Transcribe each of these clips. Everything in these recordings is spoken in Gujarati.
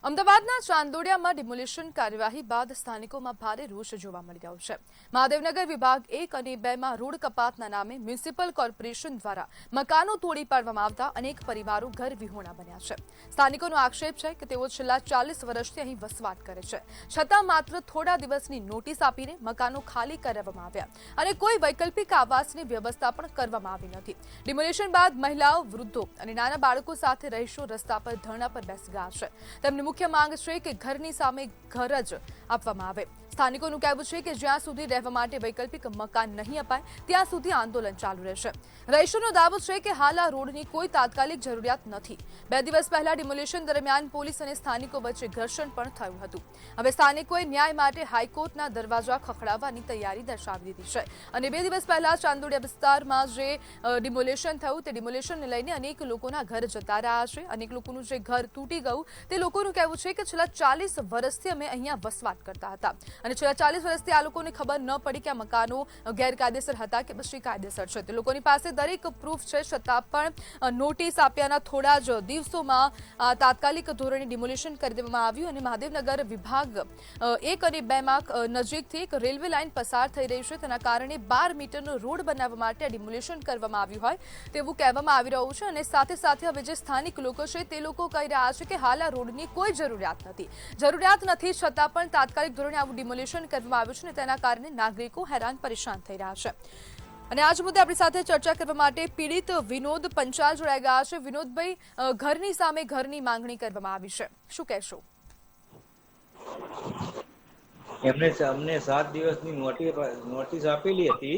અમદાવાદના ચાંદોડિયામાં ડિમોલિશન કાર્યવાહી બાદ સ્થાનિકોમાં ભારે રોષ જોવા મળી રહ્યો છે। મહાદેવનગર વિભાગ 1 અને 2 માં રોડ કપાતના નામે મ્યુનિસિપલ કોર્પોરેશન દ્વારા મકાનો તોડી પાડવામાં આવતા અનેક પરિવારો ઘર વિહોણા બન્યા છે। સ્થાનિકોનો આક્ષેપ છે કે તેઓ છેલ્લા 40 વર્ષથી અહીં વસવાટ કરે છે, છતાં માત્ર થોડા દિવસની નોટિસ આપીને મકાનો ખાલી કરાવવામાં આવ્યા અને કોઈ વૈકલ્પિક આવાસની વ્યવસ્થા પણ કરવામાં આવી નથી। ડિમોલિશન બાદ મહિલાઓ, વૃદ્ધો અને નાના બાળકો સાથે રહીશો રસ્તા પર ધરણા પર બેસી ગયા છે। તેમની મુખ્ય માંગ છે કે ઘરની સામે ઘર જ આપવામાં આવે। સ્થાનિકોનું કહેવું છે કે જ્યાં સુધી રહેવા માટે વૈકલ્પિક મકાન નહીં અપાય ત્યાં સુધી આંદોલન ચાલુ રહેશે। રહીશોનો દાવો છે કે હાલ આ રોડની કોઈ તાત્કાલિક જરૂરિયાત નથી। 2 દિવસ પહેલા ડિમોલિશન દરમિયાન પોલીસ અને સ્થાનિકો વચ્ચે ઘર્ષણ પણ થયું હતું। હવે સ્થાનિકોએ ન્યાય માટે હાઈકોર્ટના દરવાજા ખખડાવવાની તૈયારી દર્શાવી દીધી છે અને 2 દિવસ પહેલા ચાંદોડિયા વિસ્તારમાં જે ડિમોલિશન થયું તે ડિમોલિશનને લઈને અનેક લોકોના ઘર જતા રહ્યા છે। અનેક લોકોનું જે ઘર તૂટી ગયું તે લોકોનું કહેવું છે કે છેલ્લા 40 વર્ષથી અમે અહીંયા વસવાટ કરતા હતા અને છેલ્લા 40 વર્ષથી આ લોકોને ખબર ન પડી કે આ મકાનો ગેરકાયદેસર હતા કે પછી કાયદેસર છે। તે લોકોની પાસે દરેક પ્રૂફ છે, છતાં પણ નોટિસ આપ્યાના થોડા જ દિવસોમાં તાત્કાલિક ધોરણે ડિમોલિશન કરી દેવામાં આવ્યું અને મહાદેવનગર વિભાગ 1 અને 2 માં નજીકથી એક રેલવે લાઇન પસાર થઈ રહી છે, તેના કારણે 12 મીટરનો રોડ બનાવવા માટે ડિમોલિશન કરવામાં આવ્યું હોય તેવું કહેવામાં આવી રહ્યું છે અને સાથે સાથે હવે જે સ્થાનિક લોકો છે તે લોકો કહી રહ્યા છે કે હાલ આ રોડની કોઈ જરૂરિયાત નથી, છતાં પણ તાત્કાલિક ધોરણે આવું ડિમોલિશન કરવામાં આવ્યું છે અને તેના કારણે નાગરિકો હેરાન પરેશાન થઈ રહ્યા છે। અને આજ મુદ્દે આપણી સાથે ચર્ચા કરવા માટે પીડિત વિનોદ પંચાલ જોડાઈ ગયા છે। વિનોદભાઈ, ઘરની સામે ઘરની માંગણી કરવામાં આવી છે, શું કહેશો? અમને 7 દિવસની નોટિસ આપેલી હતી।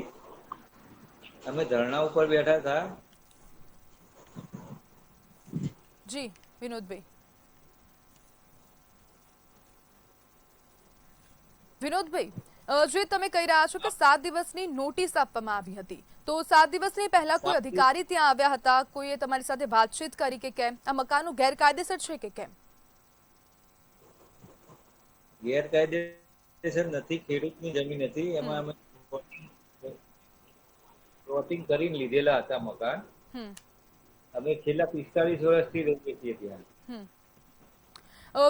અમે ધરણા ઉપર બેઠા હતા। જી વિનોદભાઈ, જે તમે કહી રહ્યા છો કે 7 દિવસની નોટિસ આપવામાં આવી હતી, તો 7 દિવસની પહેલા કોઈ અધિકારી ત્યાં આવ્યા હતા? કોઈએ તમારી સાથે વાતચીત કરી કે કેમ? આ મકાનો ગેરકાયદેસર છે કે કેમ? ગેરકાયદેસર નથી, ખેડૂતની જમીન હતી, એમાં અમે પ્લોટિંગ કરીને લીધેલા હતા મકાન। અમે છેલ્લા 45 વર્ષથી રહીએ છીએ ત્યાં।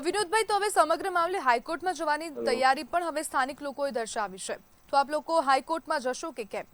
વિનોદભાઈ, તો હવે સમગ્ર મામલે હાઈકોર્ટમાં જવાની તૈયારી પણ હવે સ્થાનિક લોકોએ દર્શાવી છે, તો આપ લોકો હાઈકોર્ટમાં જશો કે કેમ?